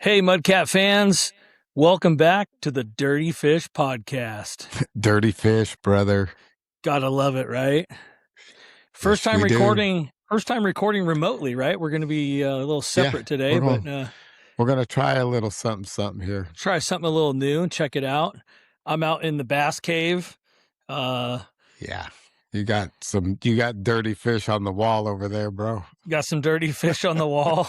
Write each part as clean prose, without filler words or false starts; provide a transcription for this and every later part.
Hey, Mudcat fans, welcome back to the Dirty Fish Podcast. Dirty fish, brother. Gotta love it, right? First Yes, time we do. recording remotely, right? We're going to be a little separate today, but We're gonna try a little something here. try something a little new. Check it out. I'm out in the Bass Cave. Yeah. You got dirty fish on the wall over there, bro. Got some dirty fish on the wall.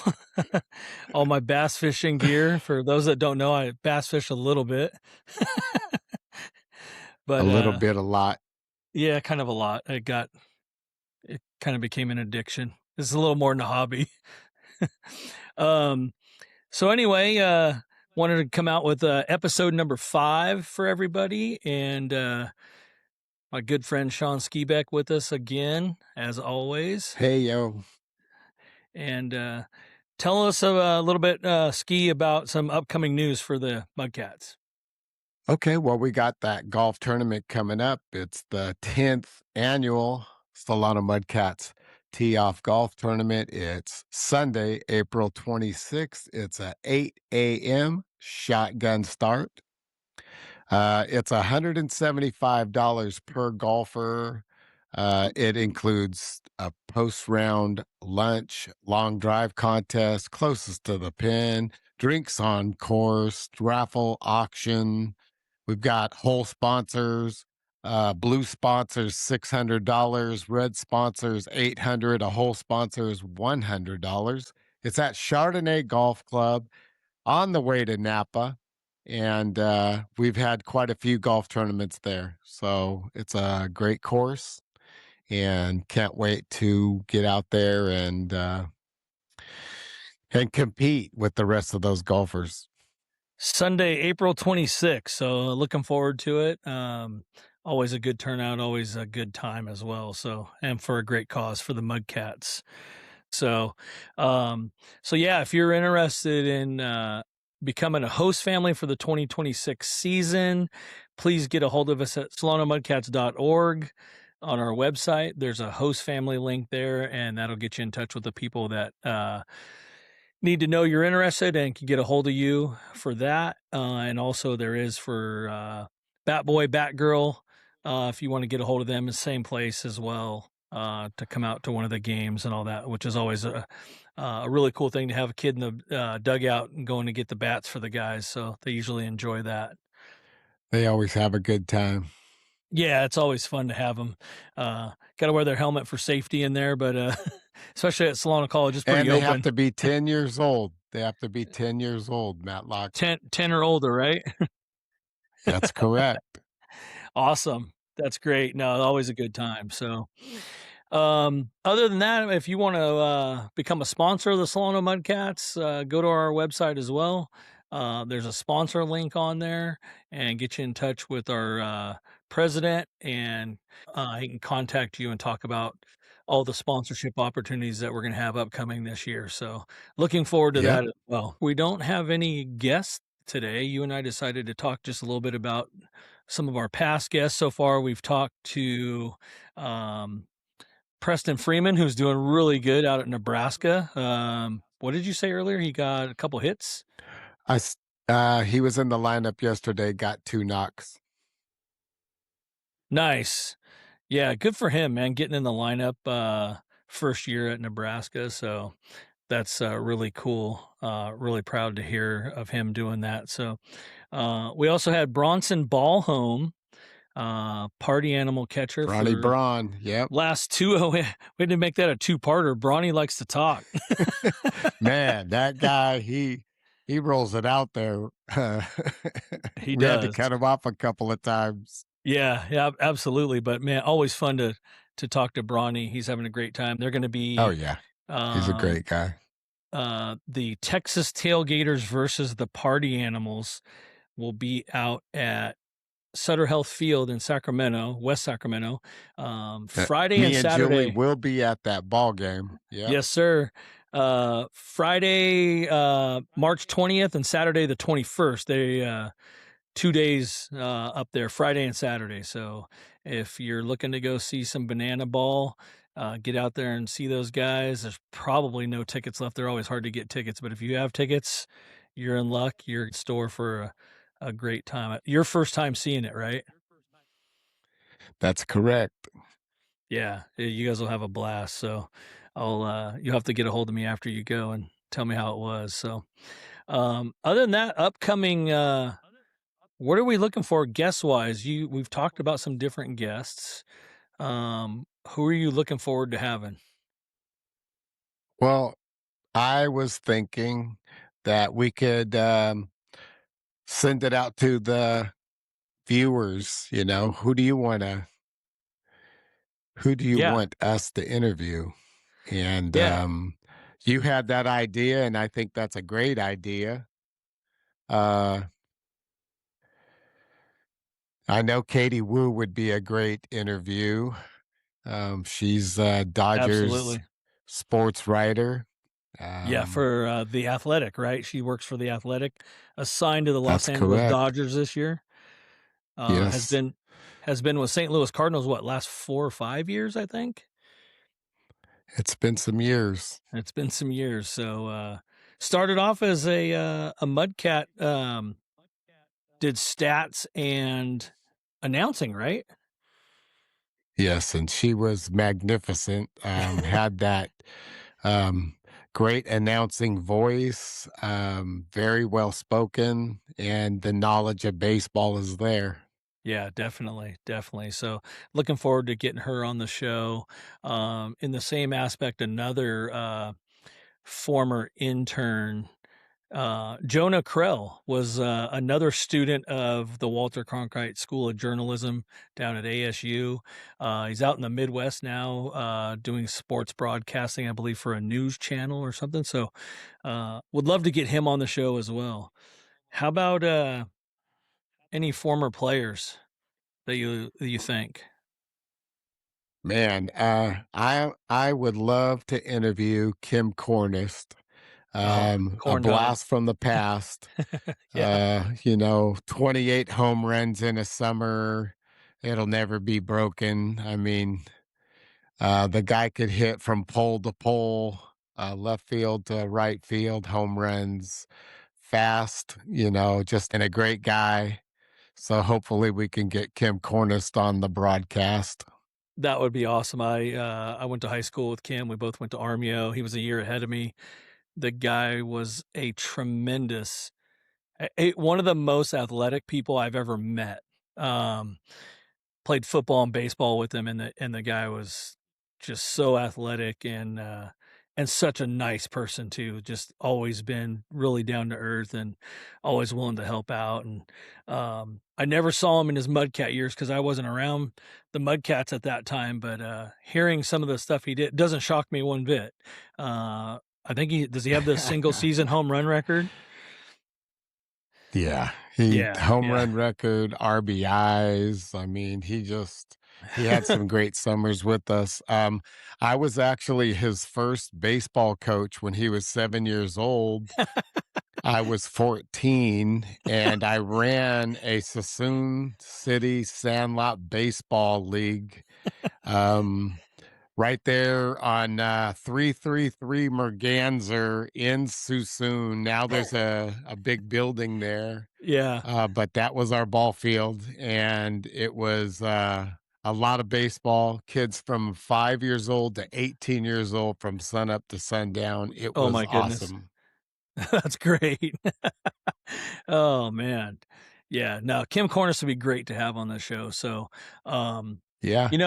All my bass fishing gear. For those that don't know, I bass fish a little bit. But A little bit, a lot. yeah, kind of a lot. It kind of became an addiction. It's a little more than a hobby. So anyway, wanted to come out with episode number 5 for everybody, and my good friend Sean Skibeck with us again, as always. Hey, yo. And tell us a little bit, Ski, about some upcoming news for the Mudcats. Okay, well, we got that golf tournament coming up. It's the 10th annual Solana Mudcats Tee Off Golf Tournament. It's Sunday, April 26th. It's a 8 a.m. shotgun start. It's $175 per golfer. It includes a post-round lunch, long drive contest, closest to the pin, drinks on course, raffle, auction. We've got whole sponsors, blue sponsors $600, red sponsors $800, a whole sponsor is $100. It's at Chardonnay Golf Club on the way to Napa. And we've had quite a few golf tournaments there. So it's a great course and can't wait to get out there and compete with the rest of those golfers. Sunday, April 26th. So looking forward to it. Always a good turnout, always a good time as well. So, and for a great cause for the Mudcats. So yeah, if you're interested in becoming a host family for the 2026 season, please get a hold of us at SolanaMudcats.org. On our website, there's a host family link there, and that'll get you in touch with the people that need to know you're interested and can get a hold of you for that. And also there is for Bat Boy, Bat Girl, if you want to get a hold of them, the same place as well, to come out to one of the games and all that, which is always a really cool thing to have a kid in the dugout and going to get the bats for the guys. So they usually enjoy that. They always have a good time. Yeah, it's always fun to have them. Got to wear their helmet for safety in there, but especially at Solana College, it's pretty and they open. have to be 10 years old. They have to be 10 years old, Matlock. 10 or older, right? That's correct. Awesome. That's great. No, always a good time. So, other than that, if you want to become a sponsor of the Solana Mudcats, go to our website as well. There's a sponsor link on there, and get you in touch with our president, and he can contact you and talk about all the sponsorship opportunities that we're going to have upcoming this year. So looking forward to that as well. We don't have any guests today. You and I decided to talk just a little bit about some of our past guests. So far, we've talked to Preston Freeman, who's doing really good out at Nebraska. What did you say earlier? He got a couple hits? He was in the lineup yesterday, got 2 knocks. Nice. Yeah, good for him, man, getting in the lineup first year at Nebraska. So that's really cool. Really proud to hear of him doing that. So we also had Bronson Ballhome, party animal catcher. Bronny Braun, yep. Last 2, we had to make that a 2-parter. Bronny likes to talk. Man, that guy, he rolls it out there. He We had does. to cut him off a couple of times. Yeah, absolutely. But man, always fun to talk to Bronny. He's having a great time. They're going to be. Oh yeah, he's a great guy. The Texas Tailgaters versus the Party Animals will be out at Sutter Health Field in Sacramento, West Sacramento, Friday and Saturday. Julie will be at that ball game. Yeah. Yes, sir. Friday, March 20th, and Saturday the 21st. They 2 days up there, Friday and Saturday. So if you're looking to go see some banana ball, get out there and see those guys. There's probably no tickets left. They're always hard to get tickets, but if you have tickets, you're in luck. You're in store for a great time. Your first time seeing it, right? That's correct. Yeah, you guys will have a blast. So you'll have to get a hold of me after you go and tell me how it was. So, other than that, upcoming, what are we looking for guest wise? We've talked about some different guests. Who are you looking forward to having? Well, I was thinking that we could send it out to the viewers. Who do you Yeah, want us to interview? And yeah, you had that idea, and I think that's a great idea. Uh, I know Katie Wu would be a great interview. She's a Dodgers absolutely. sports writer. Yeah, Um, for the Athletic, right? She works for the Athletic, assigned to the Los that's Angeles correct. Dodgers this year. Uh, has Yes, been has been with St. Louis Cardinals what last 4 or 5 years, I think. it's been some years. It's been some years. So started off as a Mudcat. Did stats and announcing, right? Yes, and she was magnificent. Had that um, great announcing voice, very well spoken, and the knowledge of baseball is there. Yeah, definitely, definitely. So looking forward to getting her on the show. In the same aspect, another former intern, Jonah Krell, was another student of the Walter Cronkite School of Journalism down at ASU. He's out in the Midwest now, doing sports broadcasting, I believe, for a news channel or something. So would love to get him on the show as well. How about any former players that you think? Man, I would love to interview Kim Cornist. Oh, A corn dog. blast from the past. Yeah. 28 home runs in a summer. It'll never be broken. I mean, the guy could hit from pole to pole, left field to right field, home runs, fast, just and a great guy. So hopefully we can get Kim Cornist on the broadcast. That would be awesome. I went to high school with Kim. We both went to Armio. He was a year ahead of me. The guy was a tremendous one of the most athletic people I've ever met. Um, Played football and baseball with him, and the guy was just so athletic and such a nice person too. Just always been really down to earth and always willing to help out. And I never saw him in his Mudcat years because I wasn't around the Mudcats at that time. But hearing some of the stuff he did doesn't shock me one bit. I think he does. He have the single season home run record. Yeah, he Yeah, home yeah. run record, RBIs. I mean, he had some great summers with us. I was actually his first baseball coach when he was 7 years old. I was 14 and I ran a Sassoon City Sandlot Baseball League. Um, right there on 333 Merganser in Susoon. Now there's a big building there, Yeah. but that was our ball field, and it was a lot of baseball. Kids from 5 years old to 18 years old, from sun up to sundown. It Oh was my goodness. awesome. That's great. Oh, man. Yeah, no, Kim Cornice would be great to have on the show, so, um, Yeah. you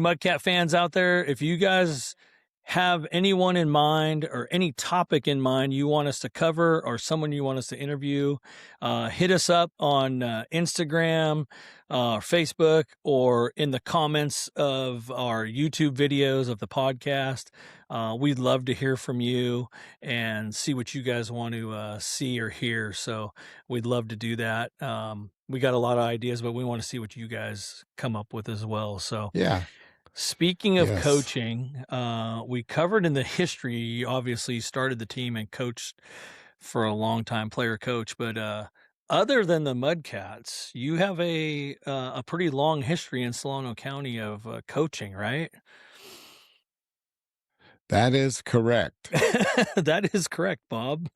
Mudcat fans out there, if you guys have anyone in mind or any topic in mind you want us to cover or someone you want us to interview, hit us up on, Instagram, Facebook, or in the comments of our YouTube videos of the podcast. We'd love to hear from you and see what you guys want to see or hear. So we'd love to do that. We got a lot of ideas, but we want to see what you guys come up with as well. So Yeah. speaking of Yes. coaching, we covered in the history. You obviously started the team and coached for a long time, player coach. But other than the Mudcats, you have a pretty long history in Solano County of coaching, right? That is correct. That is correct, Bob.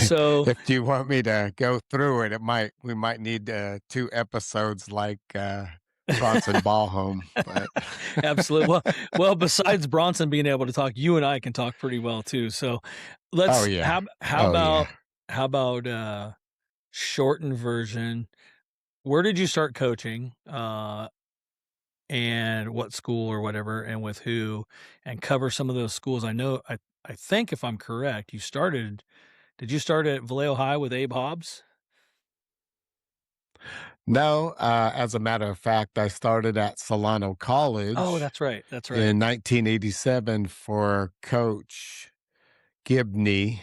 So If you want me to go through it, we might need 2 episodes like Bronson Ballhome, but absolutely. Besides Bronson being able to talk, you and I can talk pretty well too. So oh let's yeah, how oh yeah. about shortened version? Where did you start coaching? And what school or whatever, and with who, and cover some of those schools. I think if I'm correct, did you start at Vallejo High with Abe Hobbs? No, as a matter of fact, I started at Solano Oh, College that's right. That's right. in 1987 for Coach Gibney.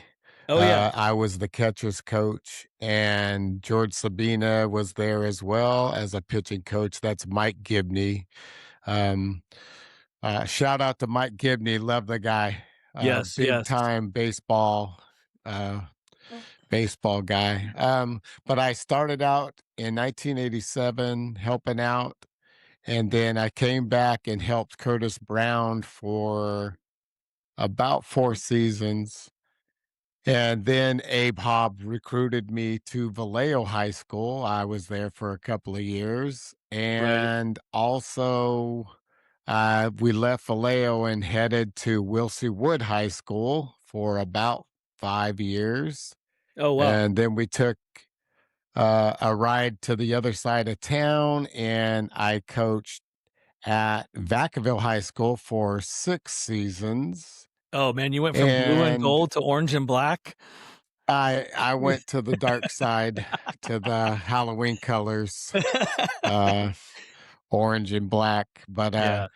Oh, yeah. I was the catcher's coach, and George Sabina was there as well as a pitching coach. That's Mike Gibney. Um, shout out to Mike Gibney, love the guy. Yes, Big yes. time uh, baseball guy. But I started out in 1987 helping out, and then I came back and helped Curtis Brown for about 4 seasons. And then Abe Hobbs recruited me to Vallejo High School. I was there for a couple of years. Right. And also, we left Vallejo and headed to Wilsey Wood High School for about 5 years. Oh, wow. And then we took a ride to the other side of town, and I coached at Vacaville High School for 6 seasons. Oh, man, you went from blue and And gold to orange and black? I went to the dark side, to the Halloween colors, uh, orange and black, but, Yeah.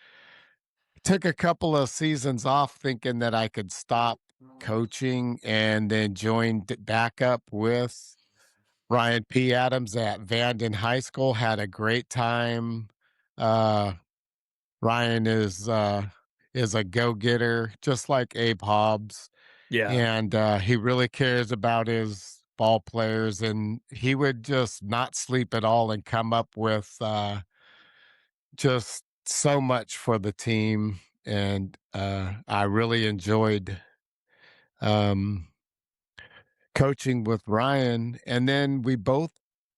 took a couple of seasons off thinking that I could stop coaching and then joined back up with Ryan P. Adams at Vanden High School, had a great time. Uh, Ryan is a go-getter, just like Abe Hobbs. Yeah. And he really cares about his ball players, and he would just not sleep at all and come up with just so much for the team. And I really enjoyed um, coaching with Ryan. And then we both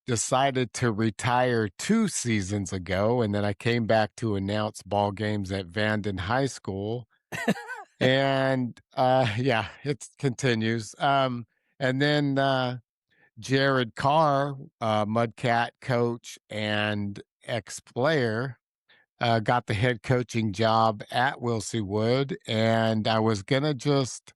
decided to retire 2 seasons ago, and then I came back to announce ball games at Vanden High School. And yeah, it continues. And then Jared Carr, Mudcat coach and ex player, got the head coaching job at Wilsey Wood. And I was going to just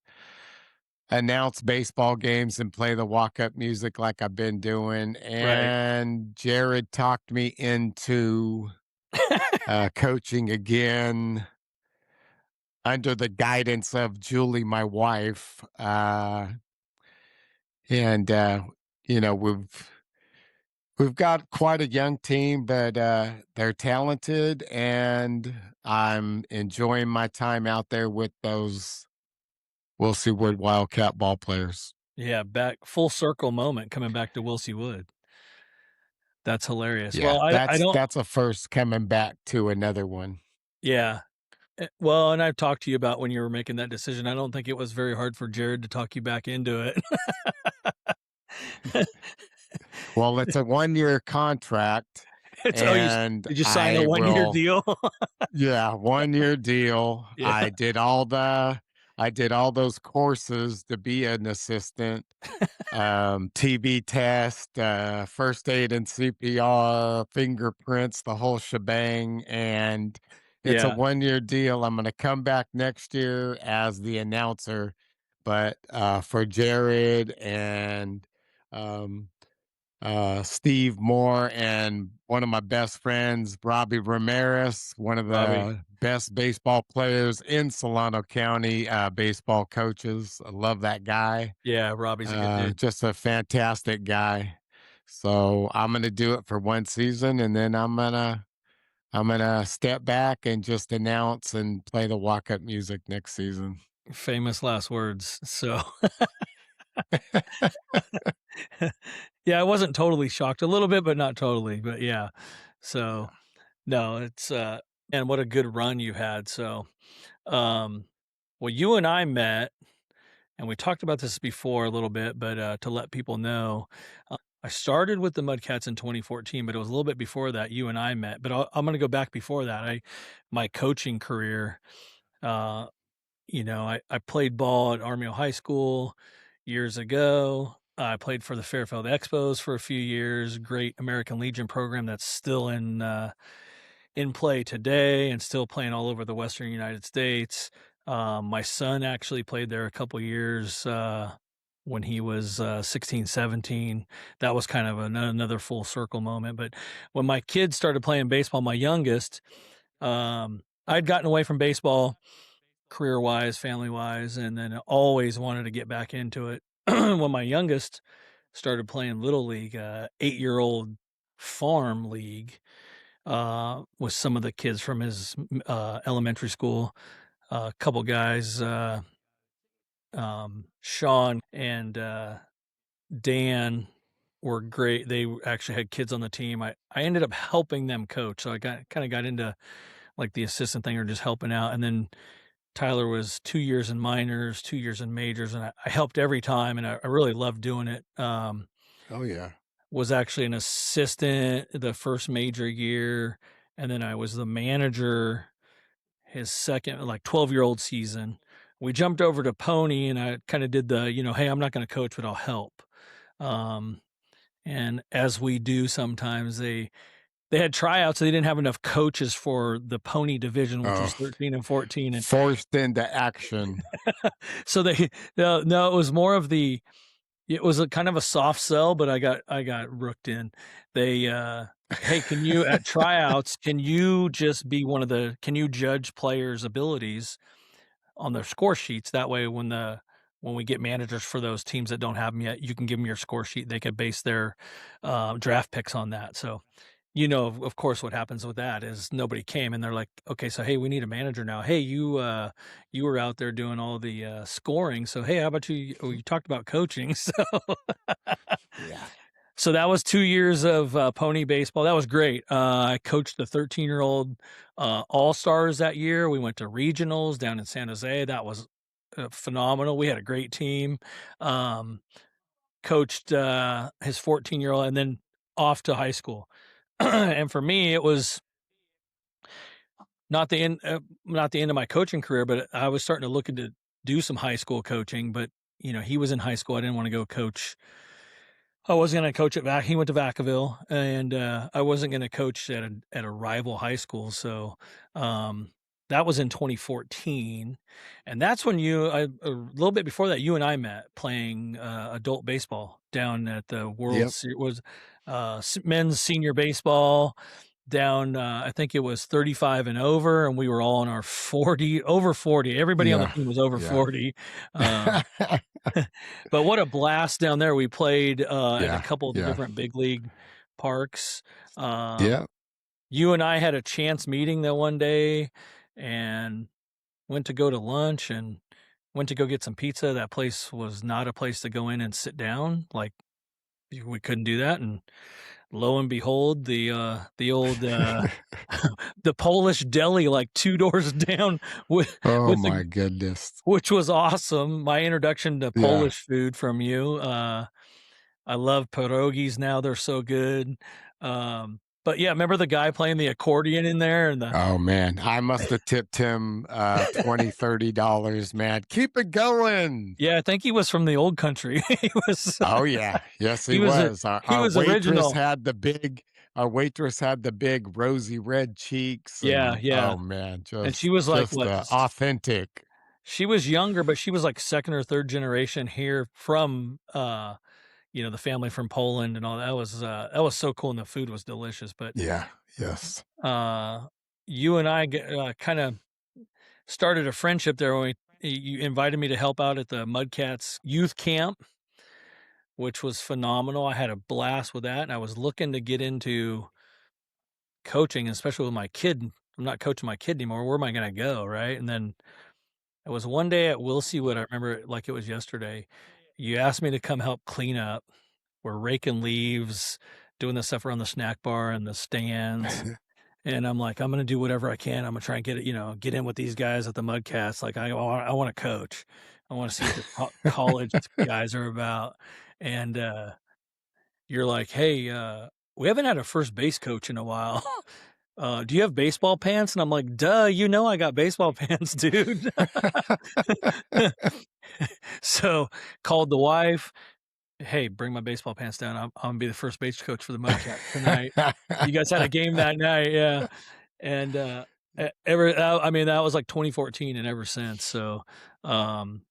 announce baseball games and play the walk up music like I've been doing. Right. And Jared talked me into coaching again under the guidance of Julie, my wife. And, you know, we've got quite a young team, but they're talented, and I'm enjoying my time out there with those Wilsey Wood Wildcat ball players. Yeah, back full circle moment coming back to Wilsey Wood. That's hilarious. Yeah, Well, I don't that's a first coming back to another one. yeah. Well, and I've talked to you about when you were making that decision. I don't think it was very hard for Jared to talk you back into it. Well, it's a 1 year contract, It's oh, you and did you sign a I one-year will, deal? yeah, 1 year deal. Yeah, I did all those courses to be an assistant, TB test, first aid and CPR, fingerprints, the whole shebang. And it's a yeah, 1 year deal. I'm going to come back next year as the announcer, but for Jared and um, Steve Moore and one of my best friends, Robbie Ramirez, one of Robbie. the best baseball players in Solano County, baseball coaches. I love that guy. Yeah, Robbie's a good dude. Just a fantastic guy. So I'm gonna do it for 1 season, and then I'm gonna step back and just announce and play the walk up music next season. Famous last words. So, yeah, I wasn't totally shocked. A little bit, but not totally, but yeah. So, no, it's, and what a good run you had. So, um Well, you and I met, and we talked about this before a little bit, but, to let people know, I started with the Mudcats in 2014, but it was a little bit before that you and I met, but I'm gonna go back before that. I My coaching career, uh, I played ball at Army High School years ago. I played for the Fairfield Expos for a few years, great American Legion program that's still in play today and still playing all over the Western United States. My son actually played there a couple years when he was 16, 17. That was kind of another full circle moment. But when my kids started playing baseball, my youngest, I'd gotten away from baseball career wise, family wise, and then I always wanted to get back into it. When my youngest started playing little league, 8-year-old farm league, with some of the kids from his elementary school. A couple guys, Sean and Dan were great. Actually had kids on the team. I ended up helping them coach, so I got into like the assistant thing or just helping out. And then Tyler was 2 years in minors, 2 years in majors, and I helped every time, and I really loved doing it. Oh, yeah. Was actually an assistant the first major year, and then I was the manager his second, like, 12-year-old season. We jumped over to Pony, and I kinda did "Hey, I'm not gonna coach, but I'll help." Um, and as we do sometimes, they had tryouts, so they didn't have enough coaches for the Pony division, which was Oh, 13 and 14, and forced into action. so they no, it was more of the it was a kind of a soft sell, but I got rooked in. They, "Hey, can you at tryouts, can you just be one of the can you judge players' abilities on their score sheets? That way when we get managers for those teams that don't have them yet, you can give them your score sheet. They could base their, draft picks on that." So, of course, what happens with that is nobody came, and they're like, "Okay, so, hey, we need a manager now. Hey, you were out there doing all the, scoring, so, hey, how about you talked about coaching." Yeah. So that was 2 years of, pony baseball. That was great. I coached the 13-year-old, all-stars that year. We went to regionals down in San Jose. That was, phenomenal. We had a great team. Um, Coached, his 14-year-old and then off to high school. And for me, it was not the end of my coaching career, but I was starting to look into do some high school coaching, but, he was in high school. I didn't wanna go coach. I wasn't gonna coach at Vac he went to Vacaville, and, I wasn't gonna coach at a rival high school, so, um, that was in 2014, and that's when a little bit before that, you and I met playing, adult baseball down at the World Yep. Se was, s men's senior baseball down, I think it was 35 and over, and we were all in our 40. Everybody on the Yeah. team was over Yeah. 40. But what a blast down there. We played, at a Yeah. couple of the Yeah. different big league parks. Yeah. You and I had a chance meeting that one day and went to go to lunch and went to go get some pizza. That place was not a place to go in and sit down, like, we couldn't do that, and lo and behold, the old, the Polish deli, like, 2 doors down with Oh with the my goodness. which was awesome. My introduction to Yeah. Polish food from you. I love pierogies now, they're so good. But yeah, remember the guy playing the accordion in there and the Oh, man. I must have tipped him, 20, $30, man. Keep it going. yeah, I think he was from the old country. Oh, yeah. Yes, he He was a was. Our he our was waitress original. had the big our waitress had the big rosy red cheeks Yeah, and, yeah, oh, man, and she just was like, just, what authentic. she was younger, but she was like 2nd or 3rd generation here from, the family from Poland and all that was so cool, and the food was delicious, but, Yeah. Yes. uh, you and I kinda started a friendship there when you invited me to help out at the Mudcats youth camp, which was phenomenal. I had a blast with that, and I was looking to get into coaching, especially with my kid. I'm not coaching my kid anymore. Where am I gonna go, right? And then it was one day at Willsiewood, I remember it like it was yesterday. You asked me to come help clean up. We're raking leaves, doing the stuff around the snack bar and the stands, and I'm like, "I'm gonna do whatever I can. I'm gonna try and get it, get in with these guys at the Mudcats. Like, I wanna coach. I wanna see what the college guys are about." And, you're like, "Hey, we haven't had a first base coach in a while. Do you have baseball pants?" And I'm like, "Duh, I got baseball pants, dude." So, called the wife, "Hey, bring my baseball pants down. I'm gonna be the first base coach for the Mudcats tonight. You guys had a game that night." Yeah. And, I mean, that was like 2014 and ever since. So, um,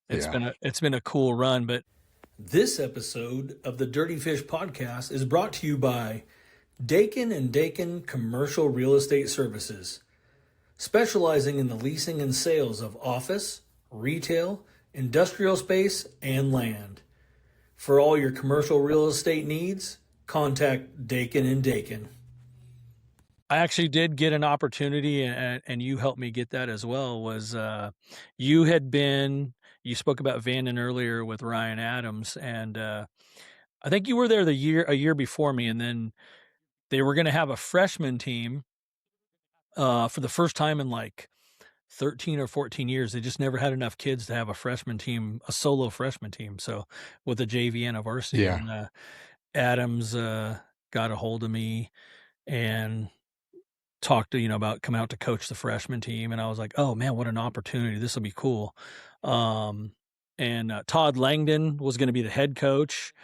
Yeah. it's been a cool run. But this episode of the Dirty Fish podcast is brought to you by Dakin and Dakin Commercial Real Estate Services, specializing in the leasing and sales of office, retail, industrial space, and land. For all your commercial real estate needs, contact Dakin and Dakin. I actually did get an opportunity, and you helped me get that as well. Was you had been you spoke about Vanden earlier with Ryan Adams, and I think you were there a year before me, and then they were going to have a freshman team for the first time in like 13 or 14 years. They just never had enough kids to have a freshman team, a solo freshman team. So with a JV and a varsity, Yeah. and Adams got a hold of me and talked to about coming out to coach the freshman team, and I was like, "Oh man, what an opportunity! This will be cool." Um, and Todd Langdon was going to be the head coach.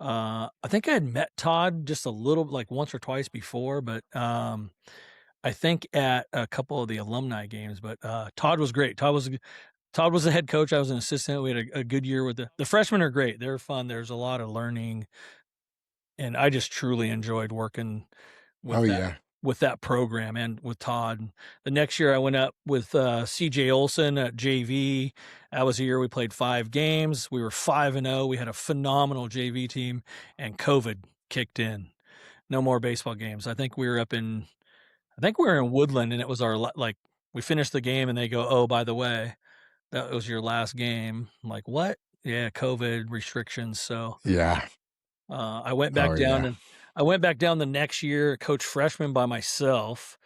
I think I had met Todd just a little, like once or twice before, but I think at a couple of the alumni games. But Todd was great. Todd was the head coach. I was an assistant. We had a good year with the freshmen. Are great. They're fun. There's a lot of learning, and I just truly enjoyed working Oh, with yeah. that program and with Todd. The next year I went up with CJ Olson at JV. That was a year we played 5 games. We were 5-0. We had a phenomenal JV team, and COVID kicked in. No more baseball games. I think we were in Woodland, and it was like we finished the game and they go, "Oh, by the way, that was your last game." I'm like, "What?" Yeah, COVID restrictions. So Yeah. I went back Oh, down yeah. and I went back down the next year, coach freshman by myself.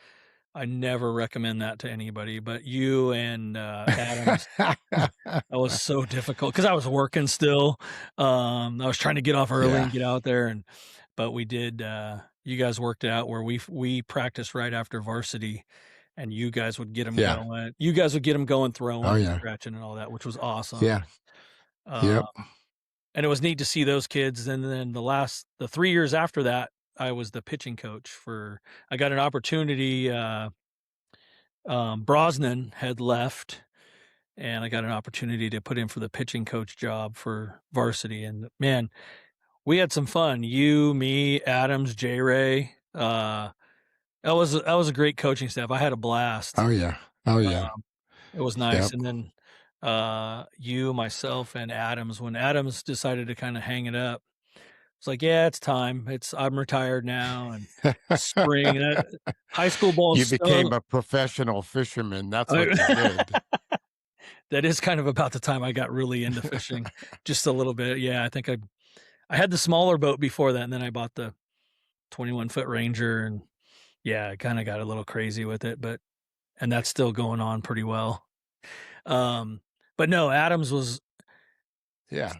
I never recommend that to anybody, but you and Adams, that was so difficult because I was working still. I was trying to get off early Yeah. and get out there, and but we did. You guys worked it out where we practiced right after varsity, and you guys would get them Yeah. going. You guys would get them going, Oh, throwing and yeah. stretching and all that, which was awesome. Yeah. Uh, Yep. and it was neat to see those kids. And then the 3 years after that, I was the pitching coach for. I got an opportunity. Brosnan had left, and I got an opportunity to put in for the pitching coach job for varsity. And man, we had some fun. You, me, Adams, J Ray. That was a great coaching staff. I had a blast. Oh, yeah. Oh, yeah. It was nice. Yep. And then you, myself, and Adams. When Adams decided to kind of hang it up, it's like, yeah, it's time. I'm retired now, and spring. High school ball You is became still. a professional fisherman, that's what you did. That is kind of about the time I got really into fishing, just a little bit. Yeah, I think I had the smaller boat before that, and then I bought the 21-foot Ranger, and yeah, I kinda got a little crazy with it, but and that's still going on pretty well. Um, but no, Adams was Yeah.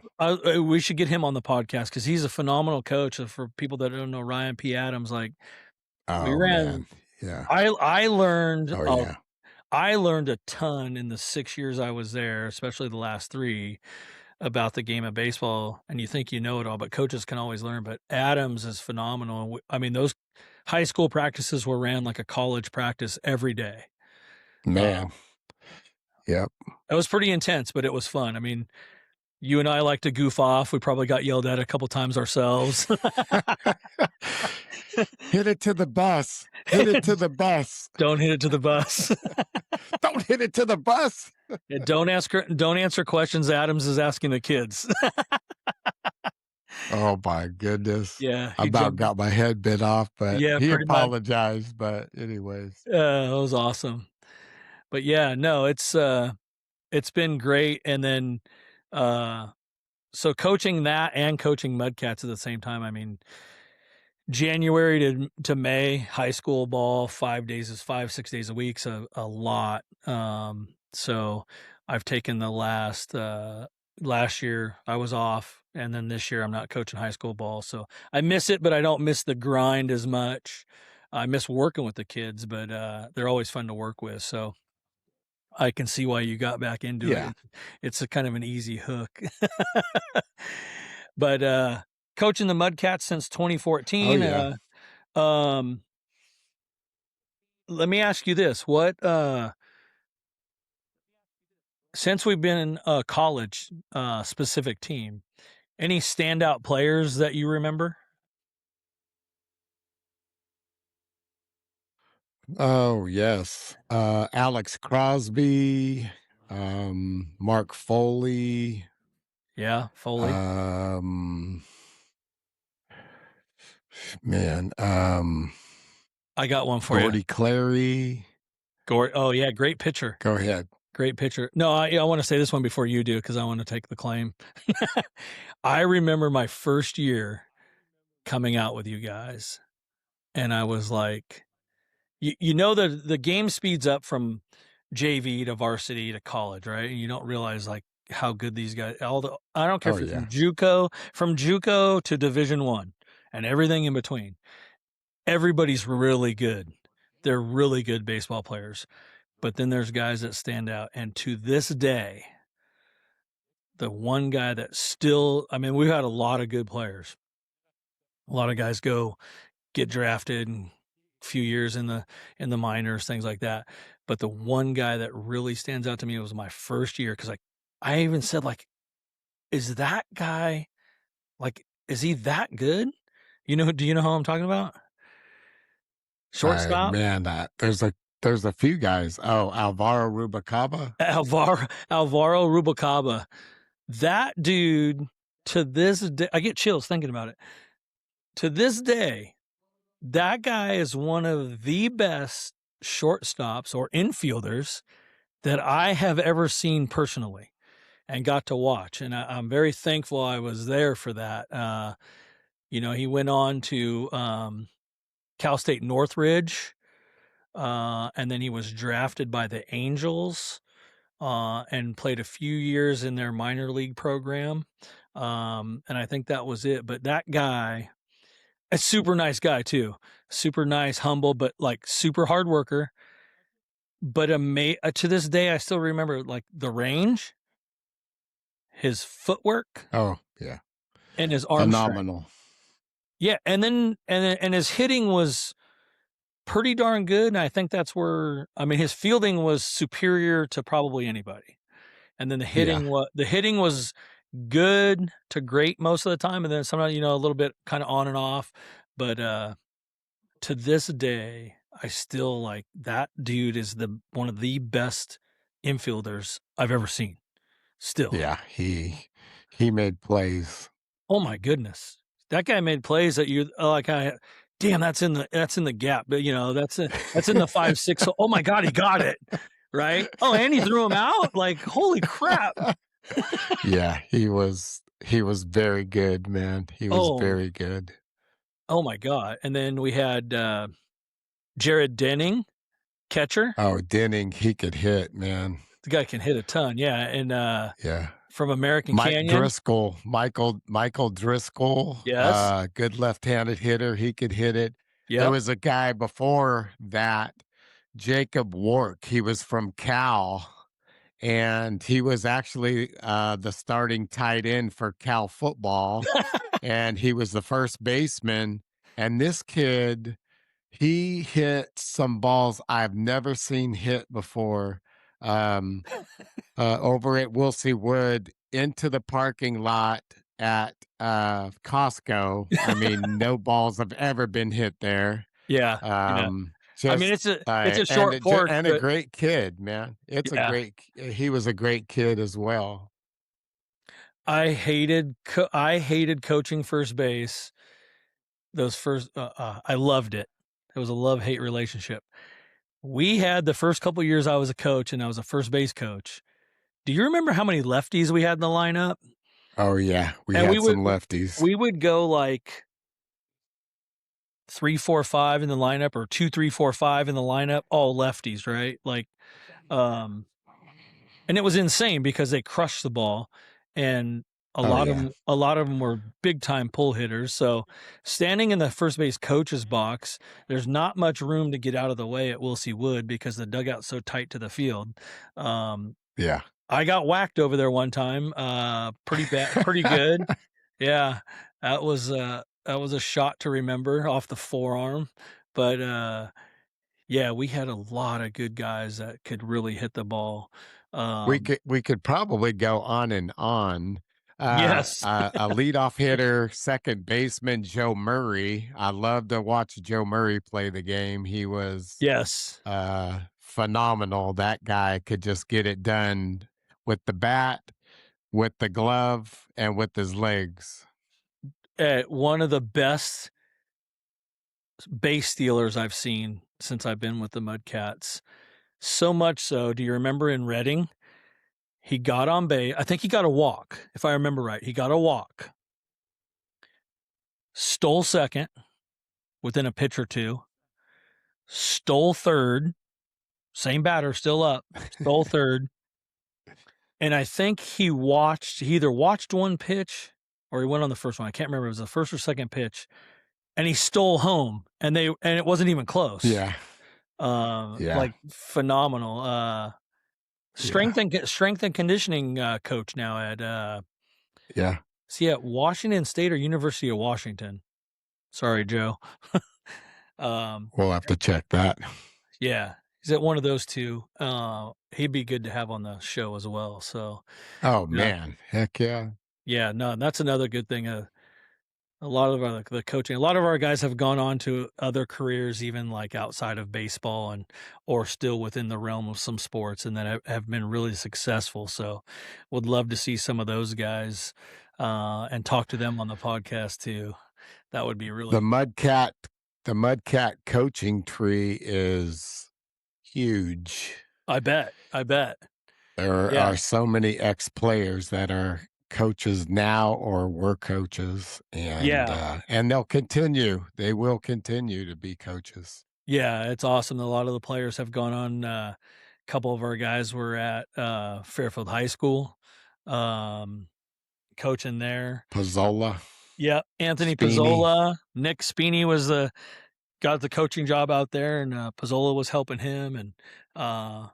we should get him on the podcast because he's a phenomenal coach. For people that don't know Ryan P. Adams, like, we Oh, ran man. Yeah. I learned Oh, yeah. I learned a ton in the 6 years I was there, especially the last 3. About the game of baseball, and you think you know it all, but coaches can always learn. But Adams is phenomenal. I mean, those high school practices were ran like a college practice every day. Uh, Man. Yep. it was pretty intense, but it was fun. I mean, you and I like to goof off. We probably got yelled at a couple times ourselves. Hit it to the bus. Hit it to the bus. Don't hit it to the bus. Don't hit it to the bus. Yeah, don't answer questions Adams is asking the kids. Oh my goodness. Yeah, I he about jumped. got my head bit off, but Yeah, he pretty much. apologized, but anyways. It was awesome. But yeah, no, it's been great. And then, uh, so coaching that and coaching Mudcats at the same time, I mean, January to May, high school ball, 6 days a week, so a lot. So I've taken the last year I was off, and then this year I'm not coaching high school ball, so I miss it, but I don't miss the grind as much. I miss working with the kids, but they're always fun to work with, so I can see why you got back into Yeah. it. It's a kind of an easy hook. But coaching the Mudcats since Oh 2014, yeah. um, let me ask you this. What, since we've been in a college, specific team, any standout players that you remember? Oh yes. Alex Crosby, Mark Foley, Yeah, Foley. um, man, I got one for you. Gordy Clary. Oh yeah, great pitcher. Go ahead. Great pitcher. No, I want to say this one before you do because I want to take the claim. I remember my first year coming out with you guys, and I was like, the game speeds up from JV to varsity to college, right? And you don't realize like how good these guys. I don't care Oh if you're yeah. from JUCO to Division One, and everything in between. Everybody's really good. They're really good baseball players, but then there's guys that stand out. And to this day, the one guy that still, I mean, we've had a lot of good players. A lot of guys get drafted and few years in the minors, things like that. But the one guy that really stands out to me was my first year because I even said like, is that guy like is he that good? Do you know who I'm talking about? I Shortstop? man, there's a few guys. Oh, Alvaro Rubacaba. Alvaro Rubalcaba. That dude to this day, I get chills thinking about it. To this day, that guy is one of the best shortstops or infielders that I have ever seen personally and got to watch. And I'm very thankful I was there for that. He went on to Cal State Northridge, and then he was drafted by the Angels and played a few years in their minor league program. And I think that was it. But that guy, a super nice guy too, super nice, humble, but like super hard worker. But to this day, I still remember like the range, his footwork, Oh yeah. and his arm strength. Phenomenal. Yeah, and his hitting was pretty darn good, and I think that's where I mean his fielding was superior to probably anybody. And then Yeah. the hitting was good to great most of the time, and then sometimes a little bit kind of on and off. But to this day, I still like that dude is the one of the best infielders I've ever seen. Still. Yeah. He made plays. Oh my goodness. That guy made plays that you like damn, that's in the gap. But that's in the 5-6. Oh my God, he got it. Right? Oh, and he threw him out? Like, holy crap. Yeah, he was very good, man. He was Oh, very good. oh my God. And then we had Jared Denning, catcher. Oh, Denning, he could hit, man. The guy can hit a ton, yeah. And Yeah. from American Mike Canyon. Driscoll, Michael Driscoll, Yes. good left-handed hitter. He could hit it. There Yep. was a guy before that, Jacob Wark. He was from Cal, and he was actually the starting tight end for Cal football, and he was the first baseman. And this kid, he hit some balls I've never seen hit before. Um, over at Wilsey Wood into the parking lot at Costco. I mean, no balls have ever been hit there. Yeah. Yeah. I mean, Just it's a and short porch, and a but great kid, man. yeah. He was a great kid as well. I hated coaching first base. Those first I loved it. It was a love-hate relationship. We had the first couple years I was a coach and I was a first base coach. Do you remember how many lefties we had in the lineup? Oh yeah, we And had some lefties. we would go like 3, 4, 5 in the lineup or 2, 3, 4, 5 in the lineup, all lefties, right? Like, um, and it was insane because they crushed the ball, and Oh, yeah. a lot of them were big time pull hitters. So standing in the first base coach's box, there's not much room to get out of the way at Wilsey Wood because the dugout's so tight to the field. Um, Yeah. I got whacked over there one time, pretty bad, pretty good. Yeah, that was a shot to remember off the forearm, but, yeah, we had a lot of good guys that could really hit the ball. We could probably go on and on. Yes, A leadoff hitter, second baseman, Joe Murray. I love to watch Joe Murray play the game. He was yes. phenomenal. That guy could just get it done with the bat, with the glove, and with his legs. One of the best base stealers I've seen since I've been with the Mudcats. So much so, do you remember in Reading, he got on base, I think he got a walk, if I remember right. He got a walk, stole second within a pitch or two, stole third, same batter still up, stole third, and I think he either watched one pitch or he went on the first one. I can't remember if it was the first or second pitch, and he stole home, and it wasn't even close. Yeah, yeah, Like phenomenal. yeah, Strength and conditioning coach now at yeah. is he at Washington State or University of Washington? Sorry, Joe. Um, We'll have to check that. yeah, he's at one of those two. He'd be good to have on the show as well. So Oh yeah, man, heck yeah. yeah, no, that's another good thing. A lot of our the coaching, a lot of our guys have gone on to other careers, even like outside of baseball and or still within the realm of some sports, and that have been really successful. So, would love to see some of those guys and talk to them on the podcast too. That would be The really. Mudcat the Mudcat coaching tree is huge. I bet. I bet. There Yeah. are so many ex-players that are coaches now or were coaches, Yeah. and they'll continue. They will continue to be coaches. Yeah. It's awesome. A lot of the players have gone on. A couple of our guys were at Fairfield High School, um, coaching there. Pizzola, Yeah, Anthony Spini. Pizzola, Nick Spini was the got the coaching job out there, and Pizzola was helping him, and uh,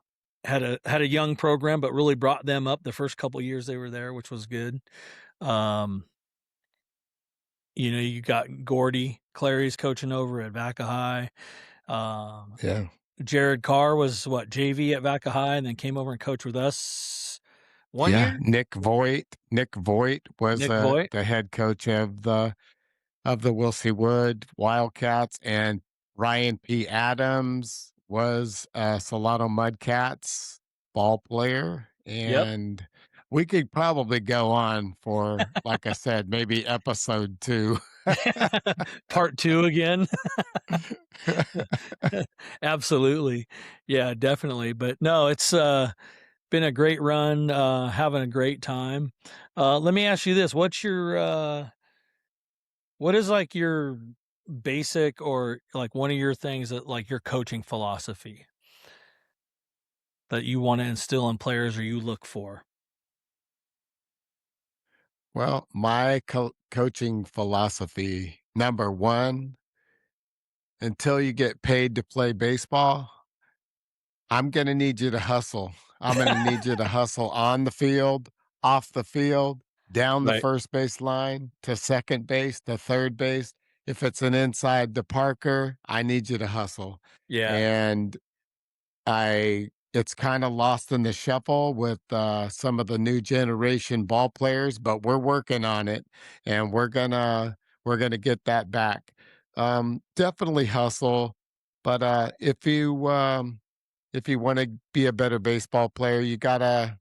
had a young program, but really brought them up the first couple years they were there, which was good. Um, you got Gordy Clary's coaching over at Vaca High. Um, Yeah. Jared Carr was what JV at Vaca High, and then came over and coached with us one Yeah, year. Nick Voigt was, Nick Voigt. the head coach of the Wilsey Wood Wildcats, and Ryan P. Adams was a Solano Mudcats ball player, Yep. and we could probably go on for, like I said, maybe episode 2. Part two again. Absolutely. Yeah, definitely. But no, it's been a great run, having a great time. Let me ask you this. What is like your basic or like one of your things that like your coaching philosophy that you want to instill in players or you look for? Well, my coaching philosophy, number 1, until you get paid to play baseball, I'm gonna need you to hustle. I'm gonna need you to hustle on the field, off the field, down the Right. first base line, to second base, to third base. If it's an inside to Parker, I need you to hustle. Yeah. And I it's kinda lost in the shuffle with, some of the new generation ball players, but we're working on it, and we're gonna get that back. Definitely hustle, but, if you wanna be a better baseball player, you gotta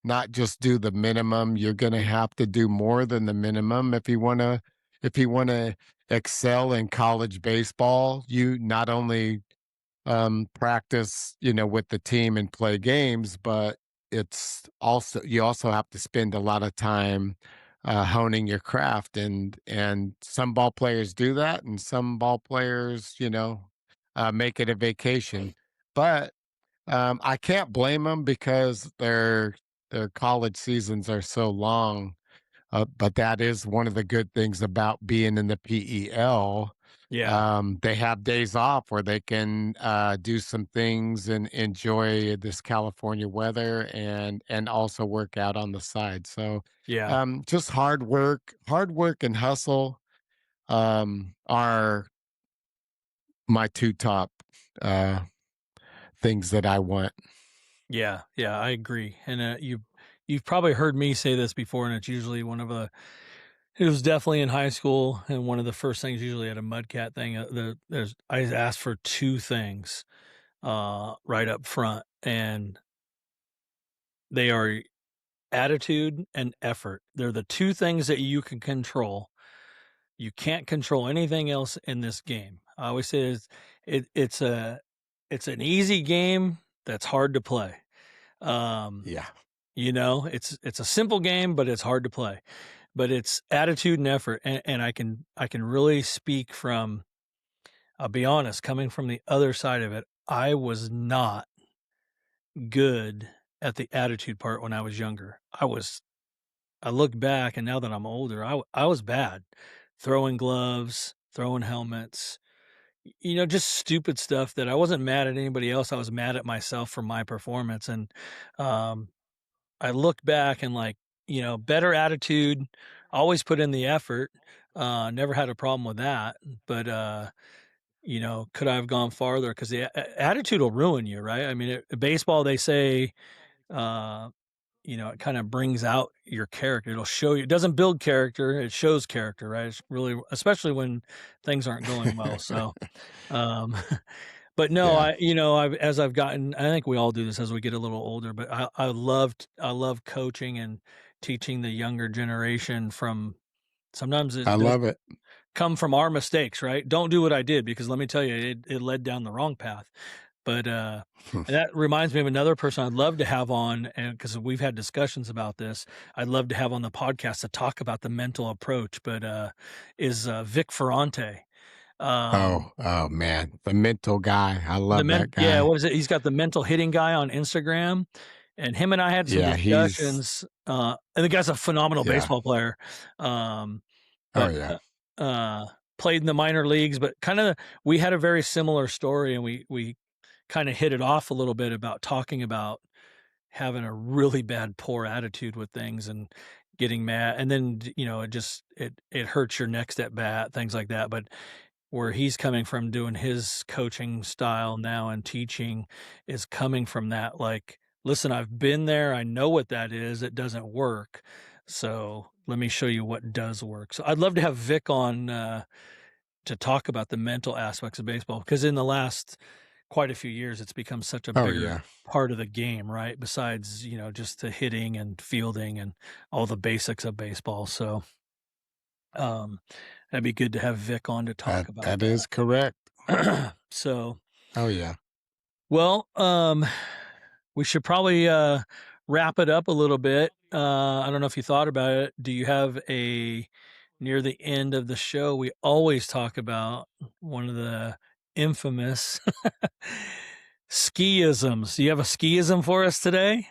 not just do the minimum, you're gonna have to do more than the minimum if you wanna excel in college baseball. You not only practice, with the team and play games, but you also have to spend a lot of time honing your craft, and some ball players do that, and some ball players, make it a vacation. But I can't blame them because their college seasons are so long. But that is one of the good things about being in the PEL. Yeah, They have days off where they can do some things and enjoy this California weather, and also work out on the side. So yeah, just hard work and hustle are my two top uh, things that I want. yeah, yeah, I agree, and, you've probably heard me say this before, and it's usually one of the it was definitely in high school, and one of the first things usually at a Mudcat thing, there's I asked for 2 things, right up front, and they are attitude and effort. They're the 2 things that you can control. You can't control anything else in this game. I always say it's an easy game that's hard to play. Um, Yeah, it's a simple game, but it's hard to play. But it's attitude and effort, and I can really speak from I'll be honest, coming from the other side of it, I was not good at the attitude part when I was younger. I look back and now that I'm older, I was bad. Throwing gloves, throwing helmets, just stupid stuff that I wasn't mad at anybody else. I was mad at myself for my performance. And um, I look back and like, better attitude, always put in the effort. Never had a problem with that. But could I have gone farther? Because the attitude will ruin you, right? I mean, baseball, they say, uh, it kind of brings out your character. It'll show you. It doesn't build character; it shows character, right? It's really, especially when things aren't going well. So, um, but no, yeah, as I've gotten, I think we all do this as we get a little older. But I love coaching and teaching the younger generation from. Sometimes I it does love it. come from our mistakes, right? Don't do what I did because let me tell you, it led down the wrong path. But and that reminds me of another person I'd love to have on, and because we've had discussions about this, I'd love to have on the podcast to talk about the mental approach. But is Vic Ferrante? Um, Oh man, the mental guy. I love that yeah, guy. what is it? He's got the mental hitting guy on Instagram, and him and I had some Yeah, he's discussions. And the guy's a phenomenal yeah. baseball player. Um, Oh but yeah. played in the minor leagues, but kind of we had a very similar story, and we kind of hit it off a little bit about talking about having a really bad poor attitude with things and getting mad, and then it hurts your next at bat, things like that. But where he's coming from doing his coaching style now and teaching is coming from that like, listen, I've been there, I know what that is, it doesn't work, so let me show you what does work. So I'd love to have Vic on to talk about the mental aspects of baseball because in the last quite a few years it's become such a Oh bigger yeah. part of the game, right? Besides, just the hitting and fielding and all the basics of baseball. So um that'd be good to have Vic on to talk about That is correct. that. So Oh yeah. well, we should probably wrap it up a little bit. I don't know if you thought about it. Do you have a near the end of the show? We always talk about one of the infamous skiisms. Do you have a skiism for us today?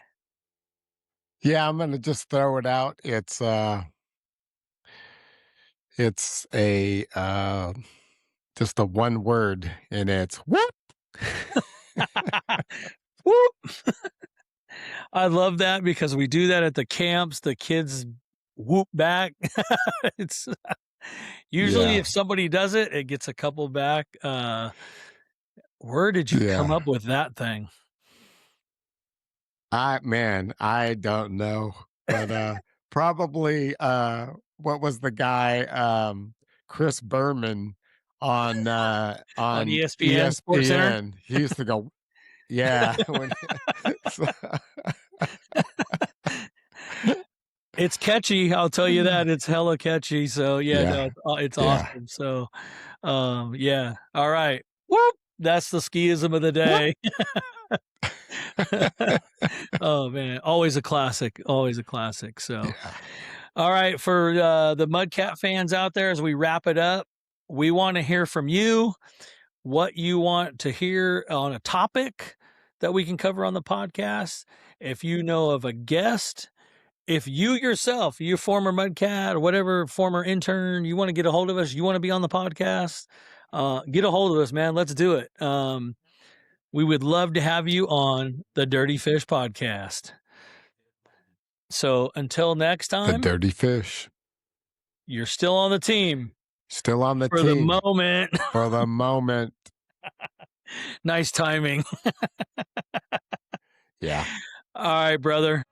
Yeah, I'm gonna just throw it out. It's a just a one word, and it's whoop. Whoop! I love that because we do that at the camps. The kids whoop back. It's usually Yeah. if somebody does it, it gets a couple back. Where did you come Yeah. up with that thing? I don't know, but probably what was the guy Chris Berman On on ESPN, SportsCenter? ESPN. He used to go, yeah, when so, It's catchy, I'll tell you that, it's hella catchy, so, yeah, no, yeah, it's yeah. awesome, so, yeah, alright. Whoop! That's the skiism of the Whoop. day. Oh, man, always a classic, so, Yeah. All right, for the Mudcat fans out there, as we wrap it up, we want to hear from you what you want to hear on a topic that we can cover on the podcast. If you know of a guest, if you yourself, you former Mudcat or whatever former intern, you want to get a hold of us, you want to be on the podcast, get a hold of us, man. Let's do it. We would love to have you on the Dirty Fish podcast. So until next The time, Dirty Fish. you're still on the team Still on the for the team moment. for the moment. Nice timing. Yeah. All right, brother.